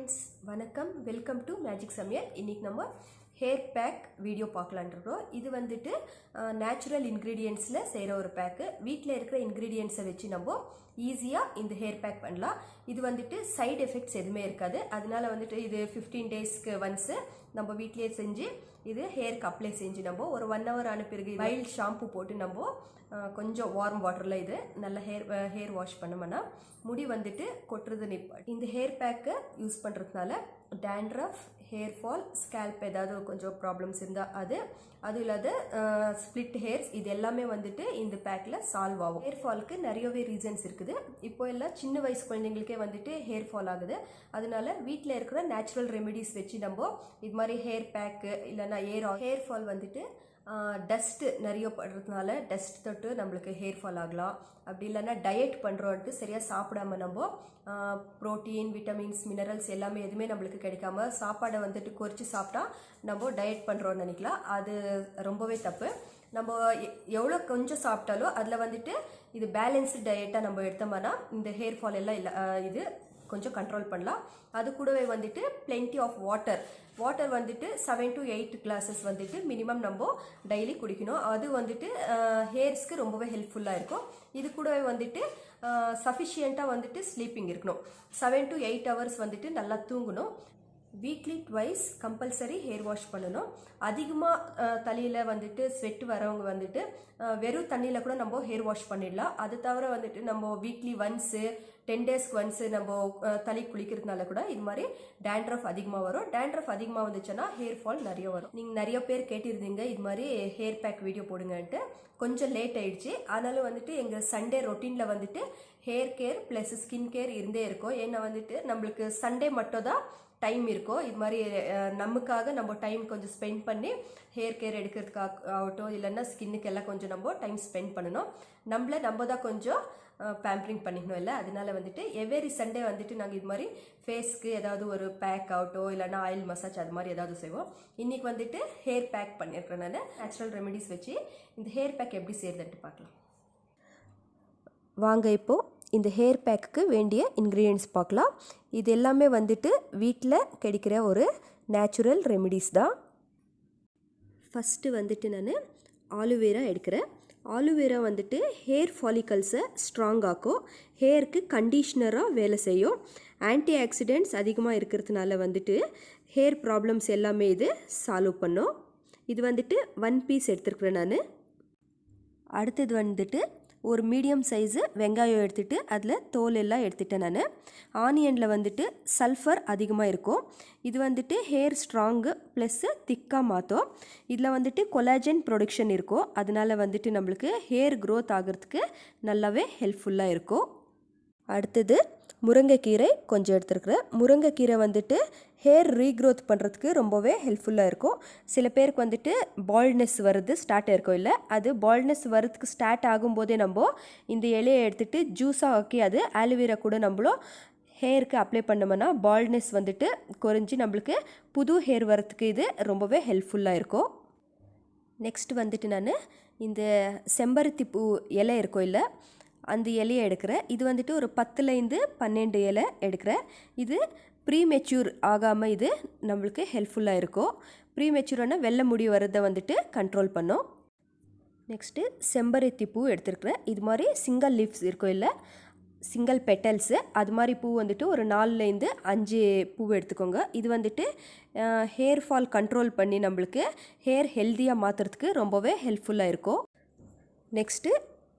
Friends வணக்கம் welcome to magic சமையல். இன்றைக்கி நம்ம ஹேர் பேக் வீடியோ பார்க்கலான்றோம். இது வந்துட்டு நேச்சுரல் இன்க்ரீடியன்ட்ஸில் செய்கிற ஒரு பேக்கு. வீட்டில் இருக்கிற இன்க்ரீடியன்ட்ஸை வச்சு நம்ம ஈஸியாக இந்த ஹேர் பேக் பண்ணலாம். இது வந்துட்டு சைடு எஃபெக்ட்ஸ் எதுவுமே இருக்காது. அதனால வந்துட்டு இது 15 டேஸ்க்கு ஒன்ஸு நம்ம வீட்லேயே செஞ்சு இது ஹேருக்கு அப்ளை செஞ்சு நம்ம ஒரு 1 hour ஆன பிறகு வைல்ட் ஷாம்பு போட்டு நம்ம கொஞ்சம் வார்ம் வாட்டரில் இது நல்ல ஹேர் வாஷ் பண்ணோம்னா முடி வந்துட்டு கொட்டுறது நிப்பாட்டி. இந்த ஹேர் பேக்கை யூஸ் பண்ணுறதுனால டேண்ட்ரஃப், ஹேர் ஃபால், ஸ்கேல்ப் ஏதாவது கொஞ்சம் ப்ராப்ளம்ஸ் இருந்தால் அது இல்லாத ஸ்ப்ளிட் ஹேர்ஸ் இது எல்லாமே வந்துட்டு இந்த பேக்கில் சால்வ் ஆகும். ஹேர் ஃபாலுக்கு நிறையவே ரீசன்ஸ் இருக்குது. இப்போ எல்லாம் சின்ன வயசு குழந்தைங்களுக்கே வந்துட்டு ஹேர் ஃபால் ஆகுது. அதனால வீட்டில் இருக்கிற நேச்சுரல் ரெமெடிஸ் வச்சு நம்ம இது மாதிரி ஹேர் பேக்கு இல்லைன்னா ஹேர் ஃபால் வந்துட்டு டஸ்ட்டு நிறைய படுறதுனால டஸ்ட் தொட்டு நம்மளுக்கு ஹேர் ஃபால் ஆகலாம். அப்படி இல்லைன்னா டயட் பண்ணுறோன்ட்டு சரியாக சாப்பிடாம நம்ம ப்ரோட்டீன், விட்டமின்ஸ், மினரல்ஸ் எல்லாமே எதுவுமே நம்மளுக்கு கிடைக்காம சாப்பாடை வந்துட்டு குறைச்சி சாப்பிட்டா நம்ம டயட் பண்ணுறோன்னு நினைக்கலாம். அது ரொம்பவே தப்பு. நம்ம எவ்வளோ கொஞ்சம் சாப்பிட்டாலும் அதில் வந்துட்டு இது பேலன்ஸ்டு டயட்டாக நம்ம எடுத்தோம்னா இந்த ஹேர் ஃபால் எல்லாம் இல்லை இது கொஞ்சம் கண்ட்ரோல் பண்ணலாம். அது கூடவே வந்துட்டு பிளென்டி ஆஃப் வாட்டர் வந்துட்டு 7 to 8 glasses வந்துட்டு மினிமம் நம்ம டெய்லி குடிக்கணும். அது வந்துட்டு ஹேர்ஸ்க்கு ரொம்பவே ஹெல்ப்ஃபுல்லாக இருக்கும். இது கூடவே வந்துட்டு சஃபிஷியண்ட்டாக வந்துட்டு ஸ்லீப்பிங் இருக்கணும். 7 to 8 hours வந்துட்டு நல்லா தூங்கணும். Weekly twice compulsory hair wash பண்ணணும். அதிகமாக தலையில் வந்துட்டு ஸ்வெட் வரவங்க வந்துட்டு வெறும் தண்ணியில் கூட நம்ம ஹேர் வாஷ் பண்ணிடலாம். அது தவிர வந்துட்டு நம்ம வீக்லி ஒன்ஸு 10 daysக்கு ஒன்ஸு நம்ம தலை குளிக்கிறதுனால கூட இது மாதிரி டேண்ட்ரஃப் அதிகமாக வரும். டேண்ட்ரஃப் அதிகமாக வந்துச்சுன்னா ஹேர் ஃபால் நிறைய வரும். நீங்கள் நிறைய பேர் கேட்டிருந்தீங்க இது மாதிரி ஹேர் பேக் வீடியோ போடுங்கன்ட்டு. கொஞ்சம் லேட் ஆயிடுச்சு. அதனால வந்துட்டு எங்கள் சண்டே ரொட்டீனில் வந்துட்டு hair care plus skin care இருந்தே இருக்கும். ஏன்னா வந்துட்டு நம்மளுக்கு சண்டே மட்டும் தான் டைம் இருக்கும். இது மாதிரி நமக்காக நம்ம டைம் கொஞ்சம் ஸ்பெண்ட் பண்ணி ஹேர் கேர் எடுக்கிறதுக்காக ஆகட்டும் இல்லைன்னா ஸ்கின்னுக்கு எல்லாம் கொஞ்சம் நம்ம டைம் ஸ்பெண்ட் பண்ணணும். நம்ம தான் கொஞ்சம் பேம்பரிங் பண்ணிக்கணும் இல்லை. அதனால வந்துட்டு எவ்ரி சண்டே வந்துட்டு நாங்கள் இது மாதிரி ஃபேஸ்க்கு ஏதாவது ஒரு பேக் ஆகட்டும் இல்லைன்னா ஆயில் மசாஜ் அது மாதிரி ஏதாவது செய்வோம். இன்றைக்கி வந்துட்டு ஹேர் பேக் பண்ணியிருக்கிறேன். நான் நேச்சுரல் ரெமெடிஸ் வச்சு இந்த ஹேர் பேக் எப்படி செய்யறதுன்ட்டு பார்க்கலாம் வாங்க. இப்போது இந்த ஹேர் பேக்குக்கு வேண்டிய இன்க்ரீடியன்ட்ஸ் பார்க்கலாம். இது எல்லாமே வந்துட்டு வீட்டில் கிடைக்கிற ஒரு நேச்சுரல் ரெமெடிஸ் தான். ஃபஸ்ட்டு வந்துட்டு நான் ஆலுவேரா எடுக்கிறேன். ஆலுவேரா வந்துட்டு ஹேர் ஃபாலிகல்ஸை ஸ்ட்ராங் ஆக்கும். ஹேருக்கு கண்டிஷ்னராக வேலை செய்யும். ஆன்டி ஆக்சிடென்ட்ஸ் அதிகமாக இருக்கிறதுனால வந்துட்டு ஹேர் ப்ராப்ளம்ஸ் எல்லாமே இது சால்வ் பண்ணும். இது வந்துட்டு 1 piece எடுத்துருக்குறேன் நான். அடுத்தது வந்துட்டு ஒரு மீடியம் சைஸு வெங்காயம் எடுத்துகிட்டு அதில் தோல் எல்லாம் எடுத்துட்டேன் நான். ஆனியனில் வந்துட்டு சல்ஃபர் அதிகமாக இருக்கும். இது வந்துட்டு ஹேர் ஸ்ட்ராங்கு ப்ளஸ்ஸு திக்காக மாற்றும். இதில் வந்துட்டு கொலாஜன் ப்ரொடக்ஷன் இருக்கும். அதனால வந்துட்டு நம்மளுக்கு ஹேர் க்ரோத் ஆகிறதுக்கு நல்லாவே ஹெல்ப்ஃபுல்லாக இருக்கும். அடுத்தது முருங்கைக்கீரை கொஞ்சம் எடுத்துருக்குறேன். முருங்கைக்கீரை வந்துட்டு ஹேர் ரீக்ரோத் பண்ணுறதுக்கு ரொம்பவே ஹெல்ப்ஃபுல்லாக இருக்கும். சில பேருக்கு வந்துட்டு பால்ட்னஸ் வருது ஸ்டார்ட் ஆயிருக்கும் இல்லை, அது பால்ட்னஸ் வரதுக்கு ஸ்டார்ட் ஆகும்போதே நம்ம இந்த இலையை எடுத்துகிட்டு ஜூஸாக ஆக்கி அது ஆலோவேரா கூட நம்மளும் ஹேருக்கு அப்ளை பண்ணோம்னா பால்ட்னஸ் வந்துட்டு குறைஞ்சி நம்மளுக்கு புது ஹேர் வரத்துக்கு இது ரொம்பவே ஹெல்ப்ஃபுல்லாக இருக்கும். நெக்ஸ்ட் வந்துட்டு நான் இந்த செம்பருத்தி பூ இலை இருக்கும் இல்லை, அந்த இலையை எடுக்கிறேன். இது வந்துட்டு ஒரு 10லேருந்து 12 இலை எடுக்கிறேன். இது ப்ரீமெச்சூர் ஆகாமல் இது நம்மளுக்கு ஹெல்ப்ஃபுல்லாக இருக்கும். ப்ரீமெச்சூரான வெள்ளை முடி வரதை வந்துட்டு கண்ட்ரோல் பண்ணும். நெக்ஸ்ட்டு செம்பருத்தி பூ எடுத்துருக்குறேன். இது மாதிரி சிங்கிள் லீவ்ஸ் இருக்கும் இல்லை, சிங்கிள் பெட்டல்ஸு அது மாதிரி பூ வந்துட்டு ஒரு 4லேருந்து 5 பூ எடுத்துக்கோங்க. இது வந்துட்டு ஹேர் ஃபால் கண்ட்ரோல் பண்ணி நம்மளுக்கு ஹேர் ஹெல்த்தியாக மாற்றுறதுக்கு ரொம்பவே ஹெல்ப்ஃபுல்லாக இருக்கும். நெக்ஸ்ட்டு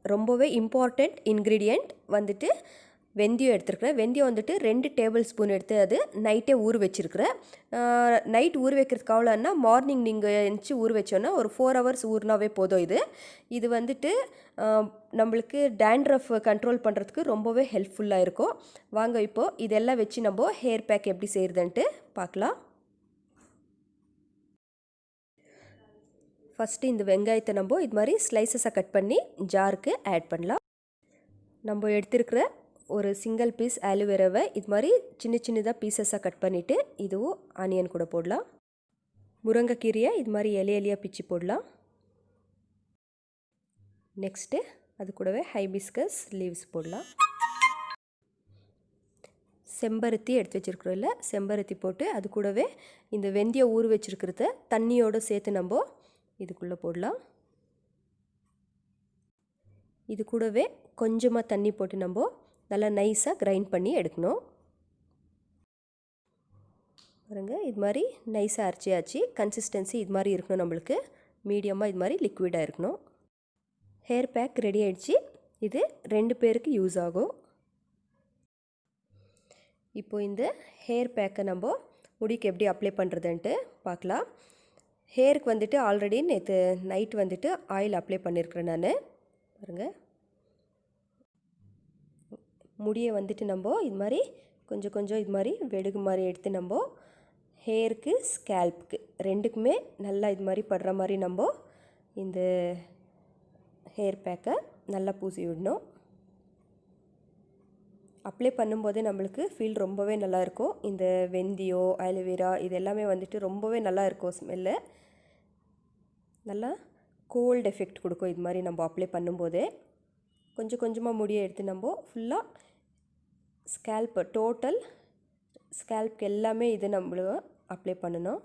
ரொம்பவே இம்பார்ட்டண்ட் இன்க்ரீடியண்ட் வந்துட்டு வெந்தயம் எடுத்துருக்குறேன். வெந்தயம் வந்துட்டு 2 tablespoon எடுத்து அது நைட்டே ஊற வச்சுருக்குறேன். நைட் ஊற வைக்கிறதுக்கு அவ்வளோன்னா மார்னிங் நீங்கள் எழுந்துச்சி ஊற வச்சோன்னா ஒரு 4 hours ஊறினாவே போதும். இது வந்துட்டு நம்மளுக்கு டேண்ட்ரஃப் கண்ட்ரோல் பண்ணுறதுக்கு ரொம்பவே ஹெல்ப்ஃபுல்லாக இருக்கும். வாங்க இப்போது இதெல்லாம் வச்சு நம்ம ஹேர் பேக் எப்படி செய்கிறதுன்ட்டு பார்க்கலாம். ஃபஸ்ட்டு இந்த வெங்காயத்தை நம்ம இது மாதிரி ஸ்லைசஸாக கட் பண்ணி ஜாருக்கு ஆட் பண்ணலாம். நம்ம எடுத்துருக்கிற ஒரு சிங்கிள் பீஸ் ஆலோவேராவை இது மாதிரி சின்ன சின்னதாக பீசஸாக கட் பண்ணிவிட்டு இதுவும் ஆனியன் கூட போடலாம். முருங்கைக்கீரையை இது மாதிரி இலையாக பிச்சு போடலாம். நெக்ஸ்ட்டு அது கூடவே ஹைபிஸ்கஸ் லீவ்ஸ் போடலாம். செம்பருத்தி எடுத்து வச்சுருக்குறோம் இல்லை, செம்பருத்தி போட்டு அது கூடவே இந்த வெந்தயம் ஊற வச்சுருக்கிறத தண்ணியோடு சேர்த்து நம்ம இதுக்குள்ளே போடலாம். இது கூடவே கொஞ்சமாக தண்ணி போட்டு நம்ம நல்லா நைஸாக கிரைண்ட் பண்ணி எடுக்கணும். பாருங்க, இது மாதிரி நைஸாக அரைச்சியாச்சு. கன்சிஸ்டன்சி இது மாதிரி இருக்கணும், நம்மளுக்கு மீடியமாக இது மாதிரி லிக்விடாக இருக்கணும். ஹேர் பேக் ரெடி ஆகிடுச்சு. இது 2 பேருக்கு யூஸ் ஆகும். இப்போ இந்த ஹேர் பேக்கை நம்ம முடிக்கு எப்படி அப்ளை பண்ணுறதுன்ட்டு பார்க்கலாம். ஹேருக்கு வந்துட்டு ஆல்ரெடி நேற்று நைட் வந்துட்டு ஆயில் அப்ளை பண்ணியிருக்கிறேன் நான். பாருங்கள், முடியை வந்துட்டு நம்ம இது மாதிரி கொஞ்சம் கொஞ்சம் இது மாதிரி வெடுகு மாதிரி எடுத்து நம்ம ஹேருக்கு ஸ்கேல்ப்புக்கு 2க்குமே நல்லா இது மாதிரி படுற மாதிரி நம்ம இந்த ஹேர் பேக்கை நல்லா பூசி விடணும். அப்ளை பண்ணும்போதே நம்மளுக்கு ஃபீல் ரொம்பவே நல்லாயிருக்கும். இந்த வெந்தயம், ஆலோவேரா இது எல்லாமே வந்துட்டு ரொம்பவே நல்லா இருக்கும். ஸ்மெல்லு நல்லா கோல்டு எஃபெக்ட் கொடுக்கும். இது மாதிரி நம்ம அப்ளை பண்ணும்போதே கொஞ்சம் கொஞ்சமாக முடியை எடுத்து நம்ம ஃபுல்லாக ஸ்கேல்ப் டோட்டல் ஸ்கேல்ப்க்கு எல்லாமே இது நம்மளும் அப்ளை பண்ணணும்.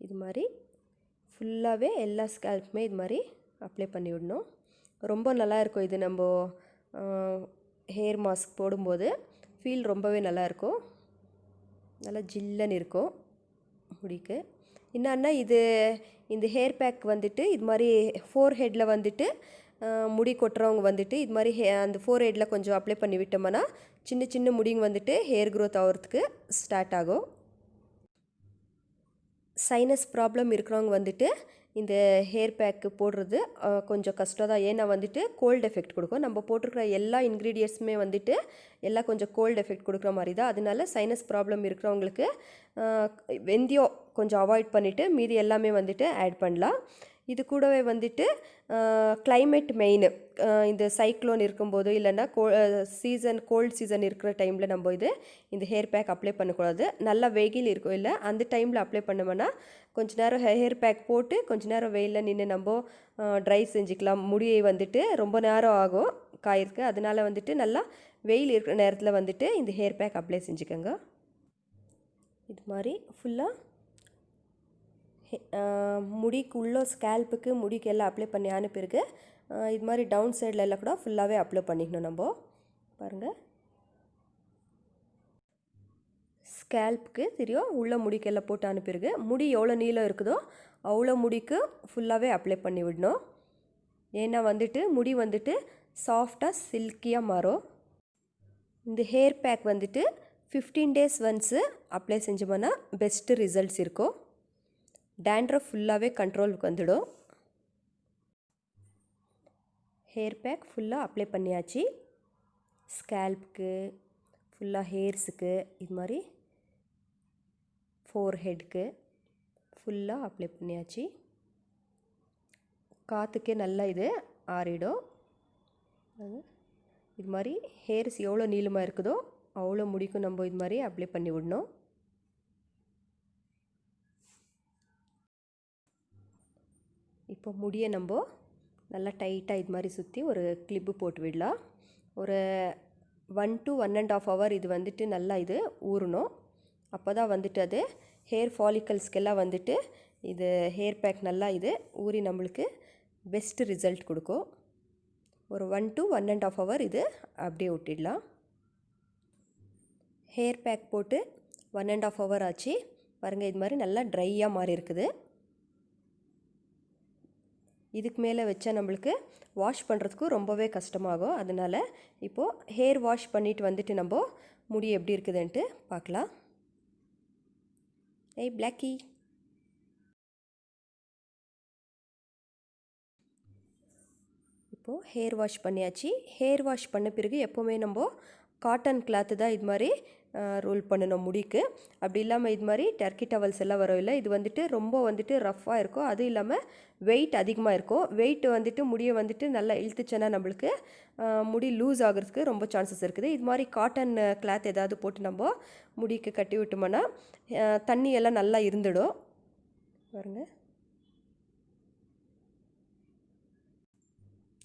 இது மாதிரி ஃபுல்லாகவே எல்லா ஸ்கேல்ப்புமே இது மாதிரி அப்ளை பண்ணி விடணும். ரொம்ப நல்லாயிருக்கும். இது நம்ம ஹேர் மாஸ்க் போடும்போது ஃபீல் ரொம்பவே நல்லாயிருக்கும். நல்லா ஜில்லுன்னு இருக்கும் முடிக்கு. என்னன்னா இந்த ஹேர் பேக் வந்துட்டு இது மாதிரி ஃபோர் ஹெட்டில் வந்துட்டு முடி கொட்டுறவங்க வந்துட்டு இது மாதிரி அந்த ஃபோர் ஹெட்டில் கொஞ்சம் அப்ளை பண்ணி விட்டோம்னா சின்ன சின்ன முடிங்க வந்துட்டு ஹேர் க்ரோத் ஆகிறதுக்கு ஸ்டார்ட் ஆகும். சைனஸ் ப்ராப்ளம் இருக்கிறவங்க வந்துட்டு இந்த ஹேர் பேக்கு போடுறது கொஞ்சம் கஷ்டம் தான். ஏன்னா வந்துட்டு கோல்டு எஃபெக்ட் கொடுக்கும். நம்ம போட்டிருக்கிற எல்லா இன்க்ரீடியன்ட்ஸுமே வந்துட்டு எல்லாம் கொஞ்சம் கோல்டு எஃபெக்ட் கொடுக்குற மாதிரி தான். அதனால சைனஸ் ப்ராப்ளம் இருக்கிறவங்களுக்கு வெந்தயம் கொஞ்சம் அவாய்ட் பண்ணிவிட்டு மீதி எல்லாமே வந்துட்டு ஆட் பண்ணலாம். இது கூடவே வந்துட்டு கிளைமேட் மெயின், இந்த சைக்ளோன் இருக்கும்போது இல்லைன்னா கோல்டு சீசன் இருக்கிற டைமில் நம்ம இந்த ஹேர் பேக் அப்ளை பண்ணக்கூடாது. நல்லா வெயில் இருக்கும் இல்லை, அந்த டைமில் அப்ளை பண்ணோம்னா கொஞ்ச நேரம் ஹேர் பேக் போட்டு கொஞ்ச நேரம் வெயிலில் நின்று நம்ம ட்ரை செஞ்சுக்கலாம். முடியை வந்துட்டு ரொம்ப நேரம் ஆகும் காயிருக்கு. அதனால வந்துட்டு நல்லா வெயில் இருக்கிற நேரத்தில் வந்துட்டு இந்த ஹேர் பேக் அப்ளை செஞ்சுக்கோங்க. இது மாதிரி ஃபுல்லாக முடிக்கு உள்ள ஸ்கேல்ப்புக்கு முடிக்கு எல்லாம் அப்ளை பண்ணி பிறகு இது மாதிரி டவுன் சைடில் எல்லாம் கூட ஃபுல்லாகவே அப்ளை பண்ணிக்கணும். நம்ம பாருங்கள், ஸ்கேல்ப்புக்கு தெரியும் உள்ள முடிக்கெல்லாம் போட்டு பிறகு முடி எவ்வளோ நீளம் இருக்குதோ அவ்வளோ முடிக்கு ஃபுல்லாகவே அப்ளை பண்ணி விடணும். ஏன்னா வந்துட்டு முடி வந்துட்டு சாஃப்டாக சில்கியாக மாறும். இந்த ஹேர் பேக் வந்துட்டு 15 days ஒன்ஸு அப்ளை செஞ்சோம்னா பெஸ்ட்டு ரிசல்ட்ஸ் இருக்கும். டேண்ட்ரஃப் ஃபுல்லாகவே கண்ட்ரோலுக்கு வந்துடும். ஹேர் பேக் ஃபுல்லாக அப்ளை பண்ணியாச்சு. ஸ்கேல்ப்புக்கு ஃபுல்லாக ஹேர்ஸுக்கு இது மாதிரி ஃபோர் ஹெட்க்கு ஃபுல்லாக அப்ளை பண்ணியாச்சு. காற்றுக்கே நல்லா இது ஆறிடும். இது மாதிரி ஹேர்ஸ் எவ்வளோ நீளமாக இருக்குதோ அவ்வளோ முடிக்கும் நம்ம இது மாதிரி அப்ளை பண்ணி விடணும். இப்போ முடியை நம்ம நல்லா டைட்டாக இது மாதிரி சுற்றி ஒரு கிளிப்பு போட்டு விடலாம். ஒரு 1 to 1.5 hour இது வந்துட்டு நல்லா இது ஊறணும். அப்போ தான் வந்துட்டு அது ஹேர் ஃபாலிக்கல்ஸ்க்கெல்லாம் வந்துட்டு இது ஹேர் பேக் நல்லா இது ஊறி நம்மளுக்கு பெஸ்ட்டு ரிசல்ட் கொடுக்கும். ஒரு 1 to 1.5 hour இது அப்படியே விட்டுடலாம். ஹேர் பேக் போட்டு 1.5 hour ஆச்சு. பாருங்கள், இது மாதிரி நல்லா ட்ரையாக மாறி இருக்குது. இதுக்கு மேலே வச்சா நம்மளுக்கு வாஷ் பண்ணுறதுக்கும் ரொம்பவே கஷ்டமாகும். அதனால் இப்போது ஹேர் வாஷ் பண்ணிவிட்டு வந்துட்டு நம்ம முடி எப்படி இருக்குதுன்ட்டு பார்க்கலாம். ஏய் பிளாக்கி, இப்போது ஹேர் வாஷ் பண்ணியாச்சு. ஹேர் வாஷ் பண்ண பிறகு எப்போவுமே நம்ம காட்டன் கிளாத்து தான் இது மாதிரி ரோல் பண்ணணும் முடிக்கு. அப்படி இல்லாமல் இது மாதிரி டர்க்கி டவல்ஸ் எல்லாம் வரும் இல்லை, இது வந்துட்டு ரொம்ப வந்துட்டு ரஃப்பாக இருக்கும். அதுவும் இல்லாமல் வெயிட் அதிகமாக இருக்கும். வெயிட் வந்துட்டு முடியை வந்துட்டு நல்லா இழுத்துச்சேன்னா நம்மளுக்கு முடி லூஸ் ஆகிறதுக்கு ரொம்ப சான்சஸ் இருக்குது. இது மாதிரி காட்டன் கிளாத் ஏதாவது போட்டு நம்ம முடிக்கு கட்டி விட்டோம்னா தண்ணியெல்லாம் நல்லா இருந்துடும். பாருங்கள்,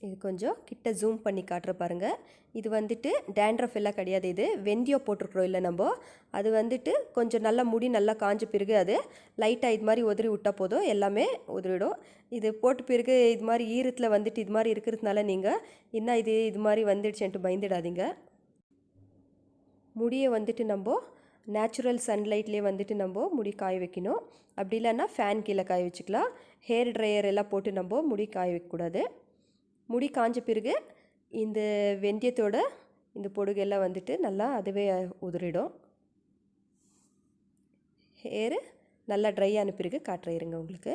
இது கொஞ்சம் கிட்ட ஜூம் பண்ணி காட்டுற பாருங்கள். இது வந்துட்டு டேண்ட்ரஃப் எல்லாம் கிடையாது, இது வெந்தயம் போட்டிருக்கிறோம் இல்லை நம்ம. அது வந்துட்டு கொஞ்சம் நல்லா முடி நல்லா காஞ்ச பிறகு அது லைட்டாக இது மாதிரி உதறி விட்டால் போதும், எல்லாமே உதறிடும். இது போட்ட பிறகு இது மாதிரி ஈரத்தில் வந்துட்டு இது மாதிரி இருக்கிறதுனால நீங்கள் என்ன இது மாதிரி வந்துடுச்சுன்ட்டு பயந்துடாதீங்க. முடியை வந்துட்டு நம்ம நேச்சுரல் சன்லைட்லேயே வந்துட்டு நம்ம முடி காய வைக்கணும். அப்படி இல்லைன்னா ஃபேன் கீழே காய வச்சுக்கலாம். ஹேர் ட்ரையர் எல்லாம் போட்டு நம்ம முடி காய வைக்கக்கூடாது. முடி காஞ்ச பிறகு இந்த வெந்தயத்தோட இந்த பொடுகெல்லாம் வந்துட்டு நல்லா அதுவே உதிரிடும். ஹேரு நல்லா ட்ரை ஆன பிறகு காட்டுறேருங்க உங்களுக்கு.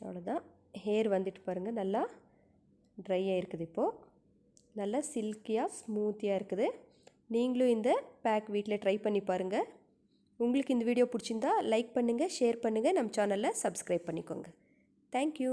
அவ்வளோதான். ஹேர் வந்துட்டு பாருங்கள் நல்லா ட்ரையாக இருக்குது. இப்போது நல்லா சில்கியாக ஸ்மூத்தியாக இருக்குது. நீங்களும் இந்த பேக் வீட்டில் ட்ரை பண்ணி பாருங்கள். உங்களுக்கு இந்த வீடியோ பிடிச்சிருந்தா லைக் பண்ணுங்கள், ஷேர் பண்ணுங்கள், நம்ம சேனலை சப்ஸ்கிரைப் பண்ணிக்கோங்க. தேங்க்யூ.